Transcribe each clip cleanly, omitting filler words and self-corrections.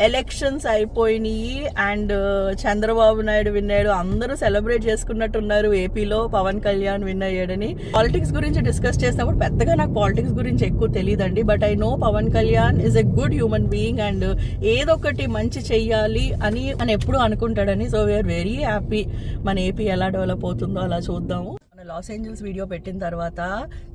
Elections అయిపోయినాయి and Chandrababu Naidu win అయ్యాడు. అందరూ సెలబ్రేట్ చేసుకున్నట్టున్నారు ఏపీలో పవన్ కళ్యాణ్ విన్ అయ్యాడని. పాలిటిక్స్ గురించి డిస్కస్ చేసినప్పుడు పెద్దగా నాకు పాలిటిక్స్ గురించి ఎక్కువ తెలియదండి. But I know Pawan Kalyan is a good human being and ఏదొకటి మంచి చెయ్యాలి అని ఎప్పుడు అనుకుంటాడని. So we are very happy. మన ఏపీ ఎలా డెవలప్ అవుతుందో అలా చూద్దాము. లాస్ ఏంజల్స్ వీడియో పెట్టిన తర్వాత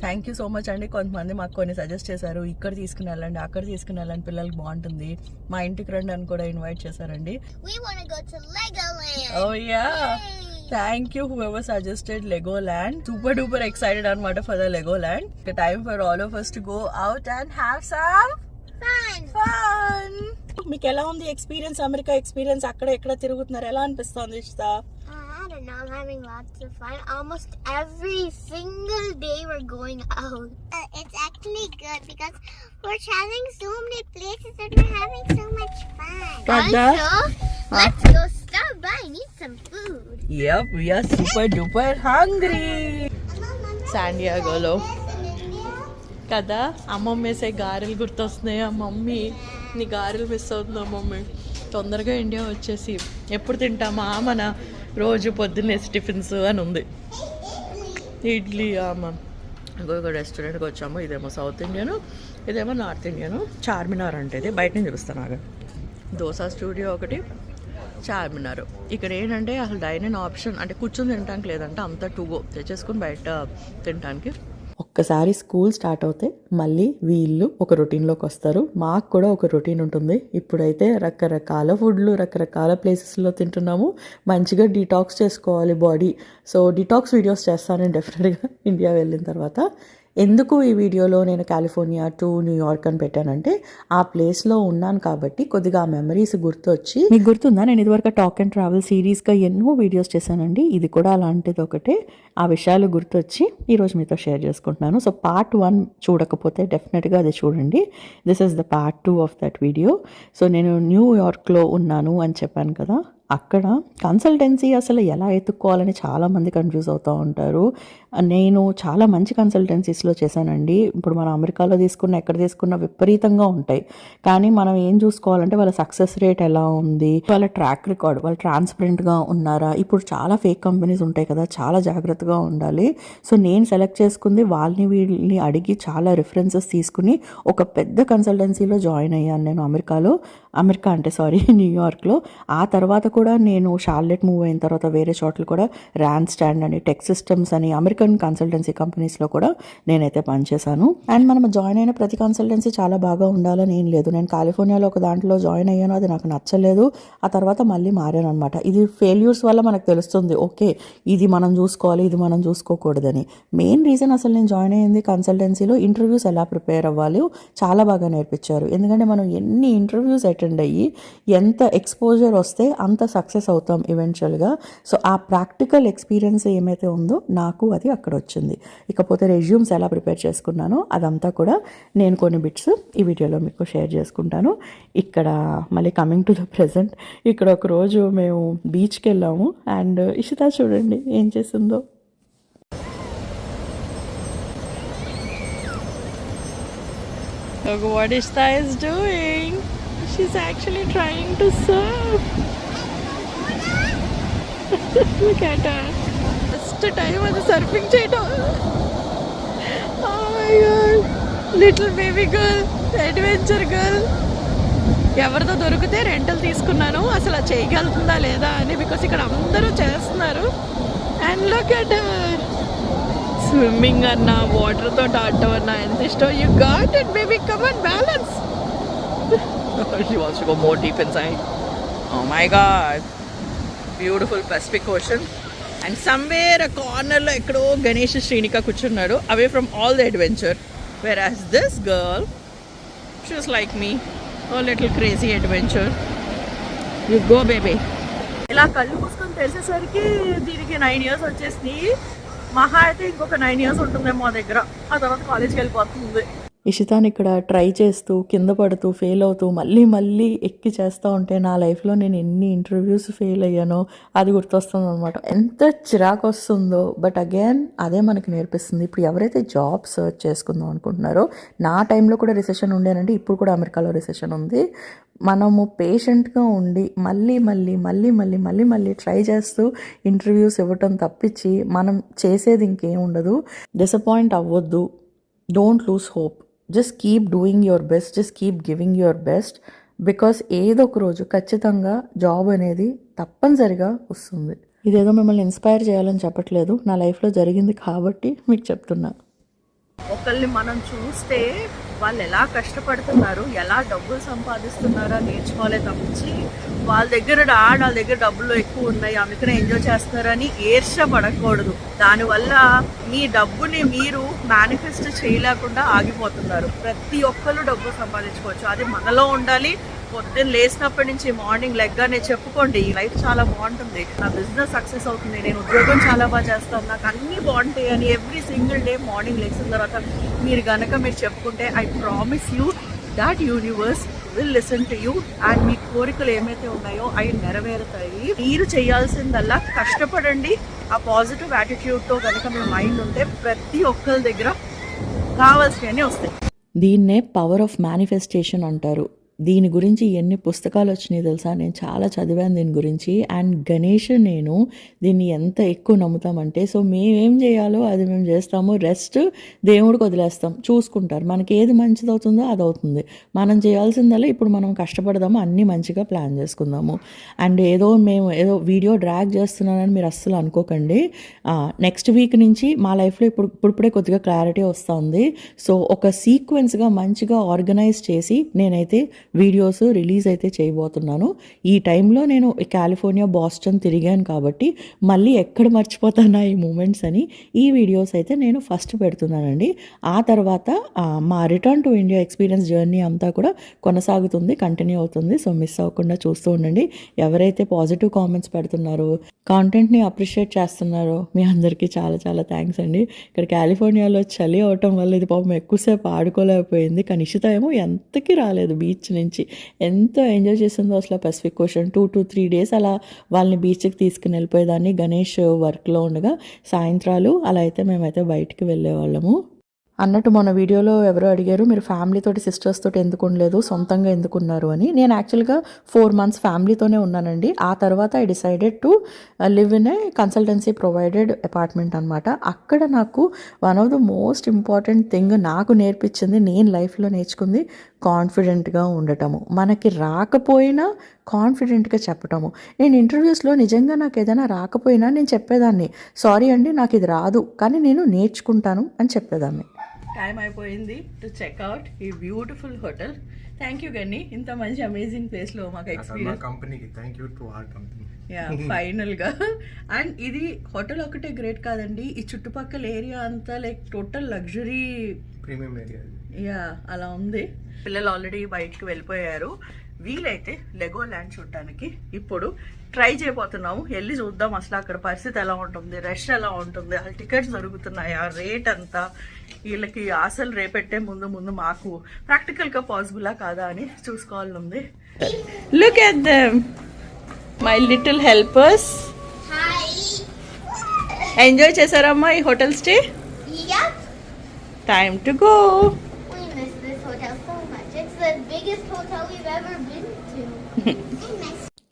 థ్యాంక్ యూ సో మచ్ అండి. కొంతమంది మాకు కొన్ని సజెస్ట్ చేశారు, ఇక్కడ తీసుకుని వెళ్ళండి, అక్కడ తీసుకుని వెళ్ళండి, పిల్లలకి బాగుంటుంది, మా ఇంటికి రండి అని కూడా ఇన్వైట్ చేశారండి. Oh yeah, thank you whoever suggested Legoland. Super duper excited anamata for the Legoland. The time for all of us to go out and have some fun. మీకు ఎలా ఉంది ఎక్స్పీరియన్స్, అమెరికా ఎక్స్పీరియన్స్? అక్కడ ఎక్కడ తిరుగుతున్నారు, ఎలా అనిపిస్తుంది Ishta? I don't know, I'm having lots of fun. Almost every single day we're going out. It's actually good because we're traveling so many places and we're having so much fun. Also, let's go stop by and eat some food. Yep, we are super duper hungry. San Diego lo కదా అమ్మమ్మ వేసే గారెలు గుర్తొస్తున్నాయి. Mummy నీ గారెలు miss అవుతుందా mummy? తొందరగా India వచ్చేసి ఎప్పుడు తింటామా మన రోజు పొద్దున్నే టిఫిన్స్ అని ఉంది. ఇడ్లీ అమ్మ. ఇంకొక రెస్టారెంట్కి వచ్చాము. ఇదేమో సౌత్ ఇండియను, ఇదేమో నార్త్ ఇండియను. చార్మినార్ అంటే ఇది బయట నుంచి చూపిస్తాను. ఆగ దోసా స్టూడియో ఒకటి, చార్మినార్. ఇక్కడ ఏంటంటే అసలు డైనింగ్ ఆప్షన్ అంటే కూర్చొని తినడానికి లేదంటే, అంతా టు గో తెచ్చేసుకుని బయట తినడానికి. ఒక్కసారి స్కూల్ స్టార్ట్ అవుతే మళ్ళీ వీళ్ళు ఒక రొటీన్లోకి వస్తారు. మాకు కూడా ఒక రొటీన్ ఉంటుంది. ఇప్పుడైతే రకరకాల ఫుడ్లు రకరకాల ప్లేసెస్లో తింటున్నాము. మంచిగా డీటాక్స్ చేసుకోవాలి బాడీ. సో డీటాక్స్ వీడియోస్ చేస్తాను డెఫినెట్గా ఇండియా వెళ్ళిన తర్వాత. ఎందుకు ఈ వీడియోలో నేను కాలిఫోర్నియా టు న్యూయార్క్ అని పెట్టానంటే, ఆ ప్లేస్లో ఉన్నాను కాబట్టి కొద్దిగా ఆ మెమరీస్ గుర్తొచ్చి. మీకు గుర్తుందా, నేను ఇదివరకు టాక్ అండ్ ట్రావెల్ సిరీస్గా ఎన్నో వీడియోస్ చేశానండి. ఇది కూడా అలాంటిది ఒకటే. ఆ విషయాలు గుర్తొచ్చి ఈరోజు మీతో షేర్ చేసుకుంటున్నాను. సో పార్ట్ 1 చూడకపోతే డెఫినెట్గా అది చూడండి. This is the part 2 of that video. So నేను న్యూయార్క్లో ఉన్నాను అని చెప్పాను కదా, అక్కడ కన్సల్టెన్సీ అసలు ఎలా ఎత్తుక్కోవాలని చాలామంది కన్ఫ్యూజ్ అవుతూ ఉంటారు. నేను చాలా మంచి కన్సల్టెన్సీస్లో చేశానండి. ఇప్పుడు మనం అమెరికాలో తీసుకున్న ఎక్కడ తీసుకున్న విపరీతంగా ఉంటాయి. కానీ మనం ఏం చూసుకోవాలంటే వాళ్ళ సక్సెస్ రేట్ ఎలా ఉంది, వాళ్ళ ట్రాక్ రికార్డ్, వాళ్ళు ట్రాన్స్పరెంట్గా ఉన్నారా. ఇప్పుడు చాలా ఫేక్ కంపెనీస్ ఉంటాయి కదా, చాలా జాగ్రత్తగా ఉండాలి. సో నేను సెలెక్ట్ చేసుకుంది వాళ్ళని వీళ్ళని అడిగి చాలా రిఫరెన్సెస్ తీసుకుని ఒక పెద్ద కన్సల్టెన్సీలో జాయిన్ అయ్యాను నేను న్యూయార్క్లో. ఆ తర్వాత కూడా నేను షార్లెట్ మూవ్ అయిన తర్వాత వేరే చోట్ల కూడా ర్యాన్ స్టాండ్ అని, టెక్ సిస్టమ్స్ అని, అమెరికన్ కన్సల్టెన్సీ కంపెనీస్లో కూడా నేనైతే పనిచేశాను. అండ్ మనం జాయిన్ అయిన ప్రతి కన్సల్టెన్సీ చాలా బాగా ఉండాలని ఏం లేదు. నేను కాలిఫోర్నియాలో ఒక దాంట్లో జాయిన్ అయ్యాను, అది నాకు నచ్చలేదు. ఆ తర్వాత మళ్ళీ మారాను అనమాట. ఇది ఫెయిల్యూర్స్ వల్ల మనకు తెలుస్తుంది, ఓకే ఇది మనం చూసుకోవాలి, ఇది మనం చూసుకోకూడదని. మెయిన్ రీజన్ అసలు నేను జాయిన్ అయ్యింది కన్సల్టెన్సీలో ఇంటర్వ్యూస్ ఎలా ప్రిపేర్ అవ్వాలి చాలా బాగా నేర్పించారు. ఎందుకంటే మనం ఎన్ని ఇంటర్వ్యూస్ అటెండ్ అయ్యి ఎంత ఎక్స్పోజర్ వస్తే అంత సక్సెస్ అవుతాం ఈవెన్చువల్గా. సో ఆ ప్రాక్టికల్ ఎక్స్పీరియన్స్ ఏమైతే ఉందో నాకు అది అక్కడ వచ్చింది. ఇకపోతే రెజ్యూమ్స్ ఎలా ప్రిపేర్ చేసుకున్నానో అదంతా కూడా నేను కొన్ని బిట్స్ ఈ వీడియోలో మీకు షేర్ చేసుకుంటాను. ఇక్కడ మళ్ళీ కమింగ్ టు ద ప్రెజెంట్, ఇక్కడ ఒక రోజు మేము బీచ్కి వెళ్ళాము అండ్ ఇషిత చూడండి ఏం చేసిందో. Look what Ishita is doing. She's actually trying to surf. Look at her. First time as surfing cheyadam. Oh my god. Little baby girl, adventure girl. ఎవరితో దొరికితే రెంటల్ తీసుకున్నాను అసలు చేయగలుగుతుందా లేదా అని, బికాస్ ఇక్కడ అందరూ చేస్తున్నారు. And look at her. Swimming అన్నా వాటర్తో ఆడటం అన్నా ఎంత ఇష్టం. You got it baby, come on balance. She wants to go more deep inside. Oh my god, beautiful Pacific Ocean. And somewhere a corner lo ekkado Ganesh Srinika కూర్చున్నాడు, away from all the adventure. Whereas this girl, she was like me, a little crazy adventure. You go baby. ఇలా కళ్ళు మూసుకొని తెలిసేసరికి దీనికి 9 years వచ్చేసినాయి. మహా అయితే ఇంకొక 9 years ఉంటుందేమో మా దగ్గర. ఆ తర్వాత కాలేజ్కి వెళ్ళిపోతుంది. ఇషితాని ఇక్కడ ట్రై చేస్తూ కింద పడుతూ ఫెయిల్ అవుతూ మళ్ళీ ఎక్కి చేస్తూ ఉంటే నా లైఫ్లో నేను ఎన్ని ఇంటర్వ్యూస్ ఫెయిల్ అయ్యానో అది గుర్తొస్తుంది అనమాట. ఎంత చిరాకు వస్తుందో. బట్ అగైన్ అదే మనకి నేర్పిస్తుంది. ఇప్పుడు ఎవరైతే జాబ్ సర్చ్ చేసుకుందాం అనుకుంటున్నారో, నా టైంలో కూడా రిసెషన్ ఉండేనండి, ఇప్పుడు కూడా అమెరికాలో రిసెషన్ ఉంది. మనము పేషెంట్గా ఉండి మళ్ళీ ట్రై చేస్తూ ఇంటర్వ్యూస్ ఇవ్వటం తప్పించి మనం చేసేది ఇంకేం ఉండదు. డిసప్పాయింట్ అవ్వద్దు. Don't lose hope. Just keep doing your best, just keep giving your best. Because ఏదో ఒక రోజు ఖచ్చితంగా జాబ్ అనేది తప్పనిసరిగా వస్తుంది. ఇదేదో మిమ్మల్ని ఇన్స్పైర్ చేయాలని చెప్పట్లేదు, నా లైఫ్లో జరిగింది కాబట్టి మీకు చెప్తున్నా. ఒకళ్ళని మనం చూస్తే వాళ్ళు ఎలా కష్టపడుతున్నారు, ఎలా డబ్బులు సంపాదిస్తున్నారో నేర్చుకోవాలే తప్పించి వాళ్ళ దగ్గర డబ్బులు ఎక్కువ ఉన్నాయి అందుకనే ఎంజాయ్ చేస్తున్నారని ఈర్ష్యపడకూడదు. దానివల్ల మీ డబ్బుని మీరు మేనిఫెస్ట్ చేయలేకుండా ఆగిపోతున్నారు. ప్రతి ఒక్కరు డబ్బు సంపాదించుకోవచ్చు, అది మనలో ఉండాలి. పొద్దున్న లేచినప్పటి నుంచి మార్నింగ్ లెగ్గానే చెప్పుకోండి, ఈ లైఫ్ చాలా బాగుంటుంది, నా బిజినెస్ సక్సెస్ అవుతుంది, నేను ఉద్యోగం చాలా బాగా చేస్తాను, నాకు అన్నీ బాగుంటాయి అని ఎవ్రీ సింగిల్ డే మార్నింగ్ లేచిన తర్వాత మీరు చెప్పుకుంటే I promise you that universe will listen to you and మీ కోరికలు ఏమైతే ఉన్నాయో అవి నెరవేరుతాయి. మీరు చేయాల్సిందల్లా కష్టపడండి. ఆ పాజిటివ్ యాటిట్యూడ్తో కనుక మీ మైండ్ ఉంటే ప్రతి ఒక్కరి దగ్గర కావాల్సినవన్నీ వస్తాయి. దీన్నే పవర్ ఆఫ్ మేనిఫెస్టేషన్ అంటారు. దీని గురించి ఎన్ని పుస్తకాలు వచ్చినాయి తెలుసా, నేను చాలా చదివాను దీని గురించి. అండ్ గణేష్ నేను దీన్ని ఎంత ఎక్కువ నమ్ముతామంటే, సో మేమేం చేయాలో అది మేము చేస్తాము, రెస్ట్ దేవుడికి వదిలేస్తాం, చూసుకుంటారు. మనకి ఏది మంచిది అవుతుందో అది అవుతుంది. మనం చేయాల్సిందల్లా ఇప్పుడు మనం కష్టపడదాము, అన్నీ మంచిగా ప్లాన్ చేసుకుందాము. అండ్ ఏదో వీడియో డ్రాగ్ చేస్తున్నానని మీరు అస్సలు అనుకోకండి. నెక్స్ట్ వీక్ నుంచి మా లైఫ్లో ఇప్పుడే కొద్దిగా క్లారిటీ వస్తుంది. సో ఒక సీక్వెన్స్గా మంచిగా ఆర్గనైజ్ చేసి నేనైతే వీడియోస్ రిలీజ్ అయితే చేయబోతున్నాను. ఈ టైంలో నేను కాలిఫోర్నియా, బాస్టన్ తిరిగాను కాబట్టి మళ్ళీ ఎక్కడ మర్చిపోతానా ఈ మూమెంట్స్ అని ఈ వీడియోస్ అయితే నేను ఫస్ట్ పెడుతున్నానండి. ఆ తర్వాత మా return to India experience journey అంతా కూడా కొనసాగుతుంది, కంటిన్యూ అవుతుంది. సో మిస్ అవ్వకుండా చూస్తూ ఉండండి. ఎవరైతే పాజిటివ్ కామెంట్స్ పెడుతున్నారో, కాంటెంట్ని అప్రిషియేట్ చేస్తున్నారో మీ అందరికీ చాలా చాలా థ్యాంక్స్ అండి. ఇక్కడ కాలిఫోర్నియాలో చలి అవటం వల్ల ఇది పాపం ఎక్కువసేపు ఆడుకోలేకపోయింది, కానీ ఇషిత ఏమో ఎంతకీ రాలేదు బీచ్ నుంచి. ఎంతో ఎంజాయ్ చేసిందో అసలు పసిఫిక్ ఓషన్. 2 to 3 days అలా వాళ్ళని బీచ్కి తీసుకుని వెళ్ళిపోయేదాన్ని. గణేష్ వర్క్లో ఉండగా సాయంత్రాలు అలా అయితే మేమైతే బయటికి వెళ్ళేవాళ్ళము. అన్నట్టు మొన్న వీడియోలో ఎవరో అడిగారు, మీరు ఫ్యామిలీతోటి సిస్టర్స్ తోటి ఎందుకు ఉండలేదు, సొంతంగా ఎందుకున్నారు అని. నేను యాక్చువల్గా 4 months ఫ్యామిలీతోనే ఉన్నానండి. ఆ తర్వాత I decided to live in a consultancy provided apartment అనమాట. అక్కడ నాకు one of the most important thing నాకు నేర్పించింది, నేను లైఫ్లో నేర్చుకుంది కాన్ఫిడెంట్గా ఉండటము. మనకి రాకపోయినా కాన్ఫిడెంట్గా చెప్పటము. నేను ఇంటర్వ్యూస్లో నిజంగా నాకు ఏదైనా రాకపోయినా నేను చెప్పేదాన్ని, సారీ అండి నాకు ఇది రాదు కానీ నేను నేర్చుకుంటాను అని చెప్పేదాన్ని. టైం అయిపోయింది టు చెక్అవుట్ ఈ beautiful hotel. Thank you Ganni, ఇంత మంచి అమేజింగ్ ప్లేస్లో మాకు ఎక్స్పీరియన్స్. కంపెనీకి thank you to our company. Yeah ఫైనల్గా. అండ్ ఇది హోటల్ ఒకటే గ్రేట్ కాదండి, ఈ చుట్టుపక్కల ఏరియా అంతా like total luxury premium area. Yeah అలా ఉంది. పిల్లలు ఆల్రెడీ బయటకు వెళ్ళిపోయారు. వీలైతే లెగో ల్యాండ్ చూడటానికి ఇప్పుడు ట్రై చేయబోతున్నాము. వెళ్ళి చూద్దాం అసలు అక్కడ పరిస్థితి ఎలా ఉంటుంది, రష్ ఎలా ఉంటుంది, అసలు టికెట్స్ దొరుకుతున్నాయి, ఆ రేట్ అంతా. వీళ్ళకి అసలు రేపెట్టే ముందు మాకు ప్రాక్టికల్గా పాసిబులా కాదా అని చూసుకోవాలని ఉంది. Look at them my little helpers. Enjoy చేశారమ్మా ఈ hotel stay? Time to go. It's the biggest hotel we've ever been to.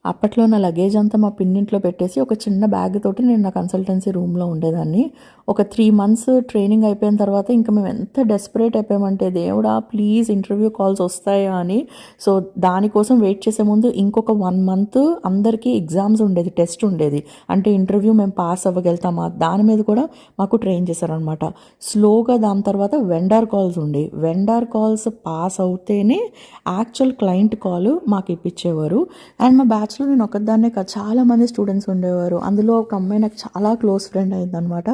అప్పట్లో నా లగేజ్ అంతా మా పిన్నింట్లో పెట్టేసి ఒక చిన్న బ్యాగ్ తోటి నేను నా కన్సల్టెన్సీ రూమ్లో ఉండేదాన్ని. ఒక 3 months ట్రైనింగ్ అయిపోయిన తర్వాత ఇంకా మేము ఎంత డెస్పరేట్ అయిపోయామంటే, దేవుడా ప్లీజ్ ఇంటర్వ్యూ కాల్స్ వస్తాయా అని. సో దానికోసం వెయిట్ చేసే ముందు ఇంకొక 1 month అందరికీ ఎగ్జామ్స్ ఉండేది, టెస్ట్ ఉండేది. అంటే ఇంటర్వ్యూ మేము పాస్ అవ్వగలుగుతామా దాని మీద కూడా మాకు ట్రైన్ చేశారనమాట. స్లోగా దాని తర్వాత వెండార్ కాల్స్ ఉండే, వెండార్ కాల్స్ పాస్ అవుతేనే యాక్చువల్ క్లయింట్ కాల్ మాకు ఇప్పించేవారు. అండ్ మా బ్యాచ్లో నేను ఒకదాన్నే కాదు, చాలామంది స్టూడెంట్స్ ఉండేవారు. అందులో ఒక అమ్మాయి నాకు చాలా క్లోజ్ ఫ్రెండ్ అయిందనమాట.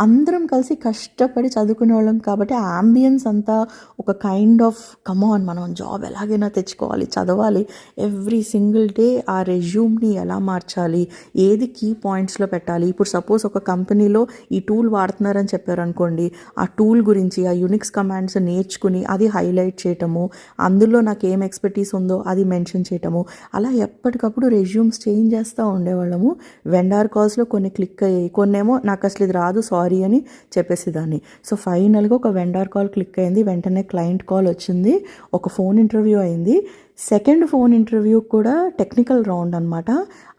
అందరం కలిసి కష్టపడి చదువుకునే వాళ్ళం కాబట్టి ఆ అంబియన్స్ అంతా ఒక కైండ్ ఆఫ్ కమాన్ మనం జాబ్ ఎలాగైనా తెచ్చుకోవాలి, చదవాలి. ఎవ్రీ సింగిల్ డే ఆ రెజ్యూమ్ని ఎలా మార్చాలి, ఏది కీ పాయింట్స్లో పెట్టాలి. ఇప్పుడు సపోజ్ ఒక కంపెనీలో ఈ టూల్ వాడుతున్నారని చెప్పారనుకోండి, ఆ టూల్ గురించి ఆ యూనిక్స్ కమాండ్స్ నేర్చుకుని అది హైలైట్ చేయటము, అందులో నాకు ఏం ఎక్స్పర్టీస్ ఉందో అది మెన్షన్ చేయటము, అలా ఎప్పటికప్పుడు అప్పుడప్పుడు రెజ్యూమ్స్ చేంజ్ చేస్తూ ఉండేవాళ్ళము. వెండార్ కాల్స్లో కొన్ని క్లిక్ అయ్యాయి, కొన్నేమో నాకు అసలు ఇది రాదు సారీ అని చెప్పేసేదాన్ని. సో ఫైనల్గా ఒక వెండార్ కాల్ క్లిక్ అయింది, వెంటనే క్లయింట్ కాల్ వచ్చింది, ఒక ఫోన్ ఇంటర్వ్యూ అయింది. సెకండ్ ఫోన్ ఇంటర్వ్యూ కూడా టెక్నికల్ రౌండ్ అనమాట,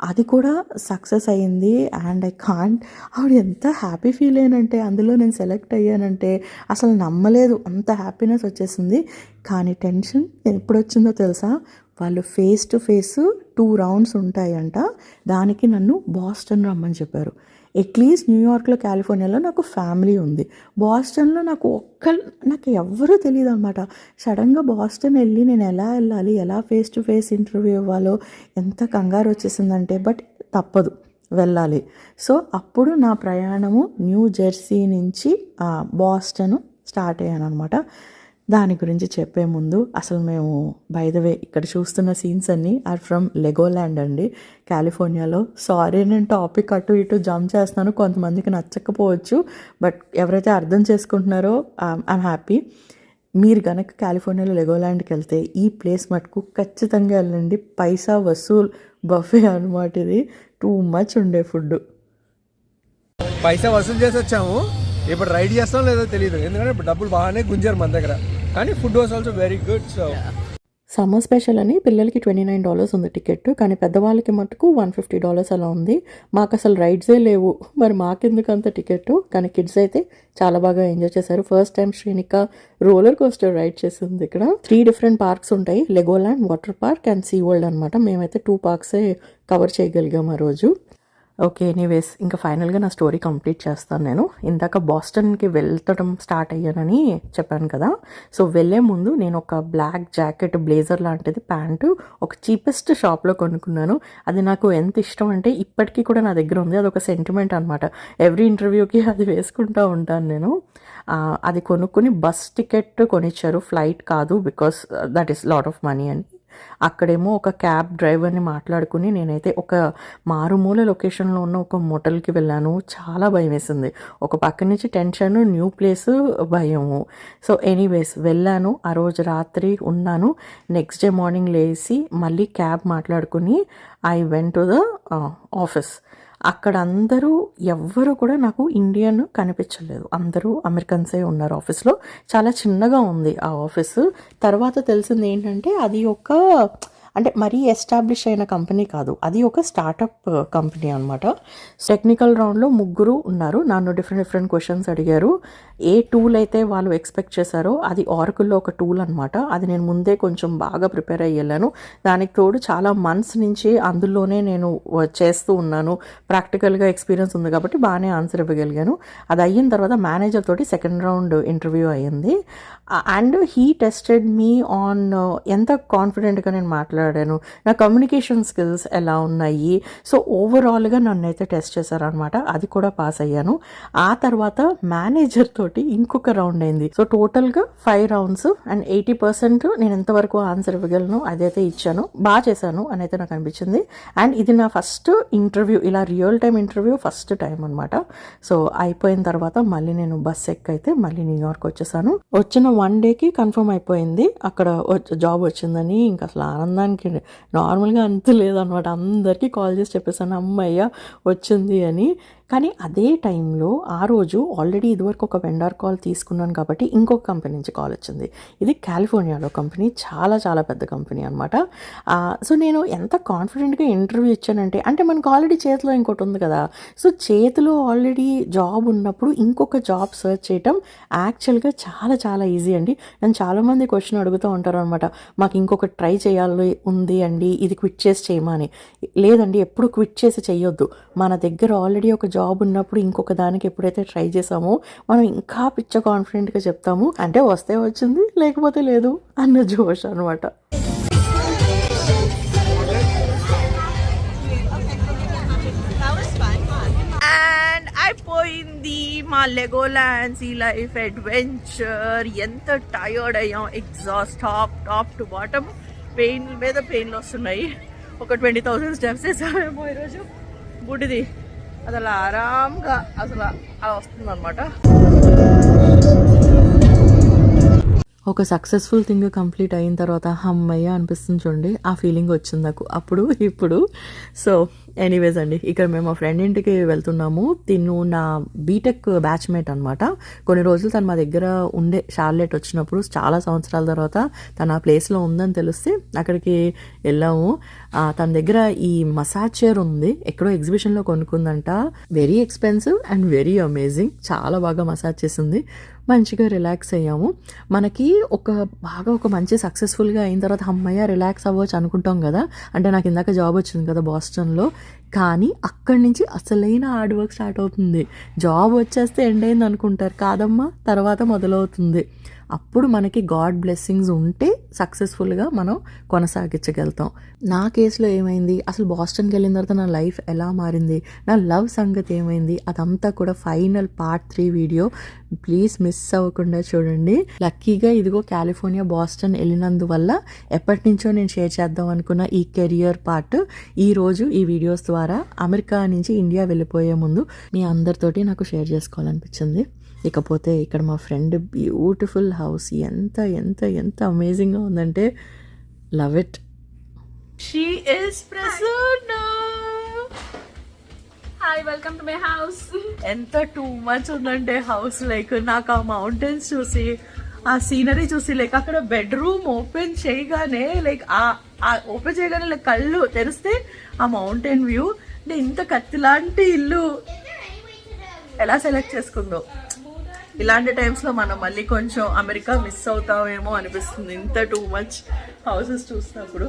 అది కూడా సక్సెస్ అయ్యింది. అండ్ ఐ కాంట్, ఆవిడ ఎంత హ్యాపీ ఫీల్ అయ్యానంటే, అందులో నేను సెలెక్ట్ అయ్యానంటే అసలు నమ్మలేదు, అంత హ్యాపీనెస్ వచ్చేసింది. కానీ టెన్షన్ ఎప్పుడు వచ్చిందో తెలుసా, వాళ్ళు ఫేస్ టు ఫేస్ 2 రౌండ్స్ ఉంటాయంట, దానికి నన్ను బాస్టన్ రమ్మని చెప్పారు. అట్లీస్ట్ న్యూయార్క్లో కాలిఫోర్నియాలో నాకు ఫ్యామిలీ ఉంది, బాస్టన్లో నాకు ఎవ్వరూ తెలియదు అనమాట. సడన్గా బాస్టన్ వెళ్ళి నేను ఎలా వెళ్ళాలి, ఎలా ఫేస్ టు ఫేస్ ఇంటర్వ్యూ ఇవ్వాలో ఎంత కంగారు వచ్చేసిందంటే, బట్ తప్పదు, వెళ్ళాలి. సో అప్పుడు నా ప్రయాణము న్యూ జెర్సీ నుంచి బాస్టన్ స్టార్ట్ అయ్యాను అనమాట. దాని గురించి చెప్పే ముందు అసలు మేము బై ద వే ఇక్కడ చూస్తున్న సీన్స్ అన్నీ ఆర్ ఫ్రమ్ లెగోల్యాండ్ అండి, కాలిఫోర్నియాలో. సారీ నేను టాపిక్ అటు ఇటు జంప్ చేస్తున్నాను, కొంతమందికి నచ్చకపోవచ్చు, బట్ ఎవరైతే అర్థం చేసుకుంటున్నారో ఐఎమ్ హ్యాపీ. మీరు కనుక కాలిఫోర్నియాలో లెగోల్యాండ్కి వెళ్తే ఈ ప్లేస్ మటుకు ఖచ్చితంగా వెళ్ళండి. పైసా వసూల్ బఫే అనమాట ఇది, టూ మచ్ ఉండే ఫుడ్. పైసా వసూలు చేసి వచ్చాము, ఇప్పుడు రైడ్ చేస్తాం లేదో తెలియదు, ఎందుకంటే ఇప్పుడు డబ్బులు బాగానే గుంజారు మన దగ్గర, కానీ food was also very good. So summer special అని పిల్లలకి $29 ఉంది టికెట్, కానీ పెద్దవాళ్ళకి మటుకు $150 అలా ఉంది. మాకు అసలు రైడ్సే లేవు, మరి మాకెందుకు అంత టికెట్. కానీ కిడ్స్ అయితే చాలా బాగా ఎంజాయ్ చేశారు. First time Srinika roller coaster ride చేసింది. ఇక్కడ 3 డిఫరెంట్ పార్క్స్ ఉంటాయి, Legoland, water park and Sea World అనమాట. మేమైతే 2 పార్క్సే కవర్ చేయగలిగాం ఆ రోజు. ఓకే, ఎనీవేస్ ఇంకా ఫైనల్గా నా స్టోరీ కంప్లీట్ చేస్తాను నేను. ఇందాక బాస్టన్కి వెళ్ళటం స్టార్ట్ అయ్యానని చెప్పాను కదా. సో వెళ్ళే ముందు నేను ఒక బ్లాక్ జాకెట్, బ్లేజర్ లాంటిది ప్యాంటు ఒక చీపెస్ట్ షాప్లో కొనుక్కున్నాను. అది నాకు ఎంత ఇష్టం అంటే ఇప్పటికీ కూడా నా దగ్గర ఉంది, అది ఒక సెంటిమెంట్ అనమాట. ఎవ్రీ ఇంటర్వ్యూకి అది వేసుకుంటూ ఉంటాను నేను. అది కొనుక్కుని బస్ టికెట్ కొనిచ్చారు, ఫ్లైట్ కాదు, because that is lot of money అని. అక్కడేమో ఒక క్యాబ్ డ్రైవర్ని మాట్లాడుకుని నేనైతే ఒక మారుమూల లొకేషన్లో ఉన్న ఒక మోటల్కి వెళ్ళాను. చాలా భయం వేసింది, ఒక పక్క నుంచి టెన్షన్, న్యూ ప్లేస్, భయము. సో ఎనీవేస్ వెళ్ళాను, ఆ రోజు రాత్రి ఉన్నాను. నెక్స్ట్ డే మార్నింగ్ లేచి మళ్ళీ క్యాబ్ మాట్లాడుకుని I went to the office. అక్కడ అందరూ ఎవ్వరు కూడా నాకు ఇండియన్ కనిపించలేదు, అందరూ అమెరికన్సే ఉన్నారు ఆఫీస్లో. చాలా చిన్నగా ఉంది ఆ ఆఫీసు. తర్వాత తెలిసింది ఏంటంటే అది ఒక అంటే మరీ ఎస్టాబ్లిష్ అయిన కంపెనీ కాదు, అది ఒక స్టార్టప్ కంపెనీ అనమాట. టెక్నికల్ రౌండ్లో 3 ఉన్నారు, నన్ను డిఫరెంట్ క్వశ్చన్స్ అడిగారు. ఏ టూల్ అయితే వాళ్ళు ఎక్స్పెక్ట్ చేశారో అది ఆరకుల్లో ఒక టూల్ అనమాట. అది నేను ముందే కొంచెం బాగా ప్రిపేర్ అయ్యి వెళ్ళాను. దానికి తోడు చాలా మంత్స్ నుంచి అందులోనే నేను చేస్తూ ఉన్నాను, ప్రాక్టికల్గా ఎక్స్పీరియన్స్ ఉంది కాబట్టి బాగానే ఆన్సర్ ఇవ్వగలిగాను. అది అయిన తర్వాత మేనేజర్ తోటి సెకండ్ రౌండ్ ఇంటర్వ్యూ అయ్యింది. And he tested me on ఎంత కాన్ఫిడెంట్గా నేను మాట్లాడాను, నా కమ్యూనికేషన్ స్కిల్స్ ఎలా ఉన్నాయి. సో ఓవరాల్గా నన్ను అయితే టెస్ట్ చేశారనమాట, అది కూడా పాస్ అయ్యాను. ఆ తర్వాత మేనేజర్ తోటి ఇంకొక రౌండ్ అయింది. సో టోటల్గా 5 రౌండ్స్ అండ్ 80% నేను ఎంతవరకు ఆన్సర్ ఇవ్వగలను అదైతే ఇచ్చాను, బాగా చేశాను అని అయితే నాకు అనిపించింది. అండ్ ఇది నా ఫస్ట్ ఇంటర్వ్యూ, ఇలా real time interview first time అనమాట. సో అయిపోయిన తర్వాత మళ్ళీ నేను బస్ ఎక్కైతే మళ్ళీ న్యూయార్క్ వచ్చేసాను. వచ్చిన 1 డేకి కన్ఫర్మ్ అయిపోయింది అక్కడ జాబ్ వచ్చిందని. ఇంకా అసలు ఆనందానికి నార్మల్గా అంత లేదనమాట. అందరికీ కాల్ చేసి చెప్పేసాను అమ్మయ్య వచ్చింది అని. కానీ అదే టైంలో ఆ రోజు ఆల్రెడీ ఇదివరకు ఒక వెండర్ కాల్ తీసుకున్నాను కాబట్టి ఇంకొక కంపెనీ నుంచి కాల్ వచ్చింది. ఇది కాలిఫోర్నియాలో కంపెనీ, చాలా చాలా పెద్ద కంపెనీ అనమాట. సో నేను ఎంత కాన్ఫిడెంట్గా ఇంటర్వ్యూ ఇచ్చానంటే, అంటే మనకు ఆల్రెడీ చేతిలో ఇంకోటి ఉంది కదా. సో చేతిలో ఆల్రెడీ జాబ్ ఉన్నప్పుడు ఇంకొక జాబ్ సర్చ్ చేయటం యాక్చువల్గా చాలా చాలా ఈజీ అండి. నేను చాలామంది క్వశ్చన్ అడుగుతూ ఉంటారు అనమాట, మాకు ఇంకొక ట్రై చేయాలి ఉంది అండి, ఇది క్విట్ చేసి చేయమని. లేదండి, ఎప్పుడు క్విట్ చేసి చేయొద్దు. మన దగ్గర ఆల్రెడీ ఒక జాబ్ ఉన్నప్పుడు ఇంకొక దానికి ఎప్పుడైతే ట్రై చేసామో మనం ఇంకా పిచ్చ కాన్ఫిడెంట్గా చెప్తాము, అంటే వస్తే వచ్చింది లేకపోతే లేదు అన్న జోష్ అనమాట. అండ్ అయిపోయింది మా లెగోలాండ్ సీ లైఫ్ అడ్వెంచర్. ఎంత టయర్డ్ అయ్యాం, exhaust top to bottom, pain మీద పెయిన్లు వస్తున్నాయి. ఒక 20,000 స్టెప్స్ వేసామేమో ఈరోజు. బుడిది అది అలా ఆరాంగా అసలు అలా వస్తుంది అనమాట. ఒక సక్సెస్ఫుల్ థింగ్ కంప్లీట్ అయిన తర్వాత అమ్మయ్య అనిపిస్తుంది చూడండి, ఆ ఫీలింగ్ వచ్చింది నాకు అప్పుడు ఇప్పుడు. సో ఎనీవేస్ అండి, ఇక్కడ మేము మా ఫ్రెండ్ ఇంటికి వెళ్తున్నాము. తిను నా బీటెక్ బ్యాచ్మేట్ అనమాట. కొన్ని రోజులు తను మా దగ్గర ఉండే షార్లెట్ వచ్చినప్పుడు, చాలా సంవత్సరాల తర్వాత తను ఆ ప్లేస్లో ఉందని తెలిస్తే అక్కడికి వెళ్ళాము. తన దగ్గర ఈ మసాజ్ చైర్ ఉంది, ఎక్కడో ఎగ్జిబిషన్లో కొనుక్కుందంట. Very expensive and very amazing, చాలా బాగా మసాజ్ చేసింది. మంచిగా రిలాక్స్ అయ్యాము. మనకి ఒక మంచి సక్సెస్ఫుల్గా అయిన తర్వాత అమ్మయ్య రిలాక్స్ అవ్వచ్చు అనుకుంటాం కదా. అంటే నాకు ఇందాక జాబ్ వచ్చింది కదా బాస్టన్లో, కానీ అక్కడి నుంచి అసలైన హార్డ్ వర్క్ స్టార్ట్ అవుతుంది. జాబ్ వచ్చేస్తే ఎండ్ అయింది అనుకుంటారు, కాదమ్మా, తర్వాత మొదలవుతుంది. అప్పుడు మనకి గాడ్ బ్లెస్సింగ్స్ ఉంటే సక్సెస్ఫుల్గా మనం కొనసాగించగలుగుతాం. నా కేసులో ఏమైంది, అసలు బాస్టన్కి వెళ్ళిన తర్వాత నా లైఫ్ ఎలా మారింది, నా లవ్ సంగతి ఏమైంది, అదంతా కూడా final part 3 video please miss అవ్వకుండా చూడండి. లక్కీగా ఇదిగో కాలిఫోర్నియా బాస్టన్ వెళ్ళినందువల్ల ఎప్పటి నుంచో నేను షేర్ చేద్దాం అనుకున్న ఈ కెరియర్ పార్ట్ ఈరోజు ఈ వీడియోస్ ద్వారా అమెరికా నుంచి ఇండియా వెళ్ళిపోయే ముందు మీ అందరితోటి నాకు షేర్ చేసుకోవాలనిపించింది. ఇకపోతే ఇక్కడ మా ఫ్రెండ్ బ్యూటిఫుల్ హౌస్ ఎంత ఎంత ఎంత అమేజింగ్గా ఉందంటే love it. She is Prasanna. Hi, welcome to my house. ఎంత టూ మచ్ ఉందంటే హౌస్, లైక్ నాకు ఆ మౌంటైన్స్ చూసి, ఆ సీనరీ చూసి, లైక్ అక్కడ బెడ్రూమ్ ఓపెన్ చేయగానే లైక్ కళ్ళు తెరిస్తే ఆ మౌంటైన్ వ్యూ. అంటే ఇంత కత్తిలాంటి ఇల్లు ఎలా సెలెక్ట్ చేసుకుందో. ఇలాంటి టైమ్స్లో మనం మళ్ళీ కొంచెం అమెరికా మిస్ అవుతామేమో అనిపిస్తుంది, ఇంత టూ మచ్ హౌసెస్ చూసినప్పుడు.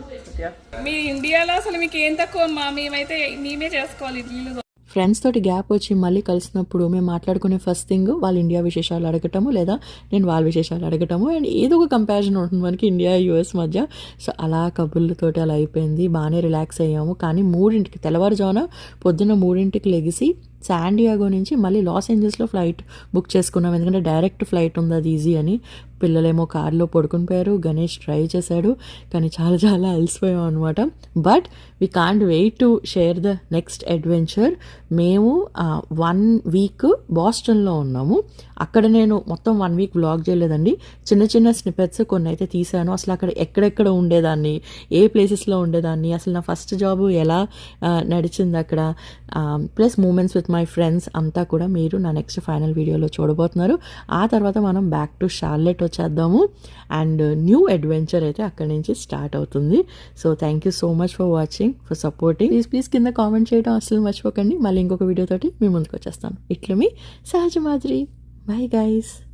మీ ఇండియాలో అసలు మీకు ఏం తక్కువ అమ్మా, మేమే చేసుకోవాలి ఇల్లు. ఫ్రెండ్స్ తోటి గ్యాప్ వచ్చి మళ్ళీ కలిసినప్పుడు మేము మాట్లాడుకునే ఫస్ట్ థింగ్ వాళ్ళ ఇండియా విశేషాలు అడగటము, లేదా నేను వాళ్ళ విశేషాలు అడగటము. అండ్ ఏదో ఒక కంపారిజన్ ఉంటుంది మనకి ఇండియా US మధ్య. సో అలా కబుర్లతోటి అలా అయిపోయింది, బాగానే రిలాక్స్ అయ్యాము. కానీ 3ంటికి తెల్లవారుజామున పొద్దున్న 3ంటికి లెగిసి శాండియాగో నుంచి మళ్ళీ లాస్ ఏంజల్స్లో ఫ్లైట్ బుక్ చేసుకున్నాం. ఎందుకంటే డైరెక్ట్ ఫ్లైట్ ఉంది, అది ఈజీ అని. పిల్లలేమో కార్లో పడుకుని పోయారు, గణేష్ ట్రై చేశాడు, కానీ చాలా చాలా అలసిపోయాం అనమాట. But we can't wait to share the next adventure. మేము 1 వీక్ బాస్టన్లో ఉన్నాము. అక్కడ నేను మొత్తం 1 వీక్ వ్లాగ్ చేయలేదండి, చిన్న చిన్న స్నిపెట్స్ కొన్ని అయితే తీసాను. అసలు అక్కడ ఎక్కడెక్కడ ఉండేదాన్ని, ఏ ప్లేసెస్లో ఉండేదాన్ని, అసలు నా ఫస్ట్ జాబ్ ఎలా నడిచింది అక్కడ, plus moments with my friends అంతా కూడా మీరు నా నెక్స్ట్ ఫైనల్ వీడియోలో చూడబోతున్నారు. ఆ తర్వాత మనం బ్యాక్ టు షార్లెట్ వచ్చేద్దాము అండ్ న్యూ అడ్వెంచర్ అయితే అక్కడి నుంచి స్టార్ట్ అవుతుంది. So thank you so much for watching, for supporting. Please కింద కామెంట్ చేయడం అసలు మర్చిపోకండి. మళ్ళీ ఇంకొక వీడియోతోటి మీ ముందుకు వచ్చేస్తాను. ఇట్లా మీ సహజ మాదిరి. Bye guys.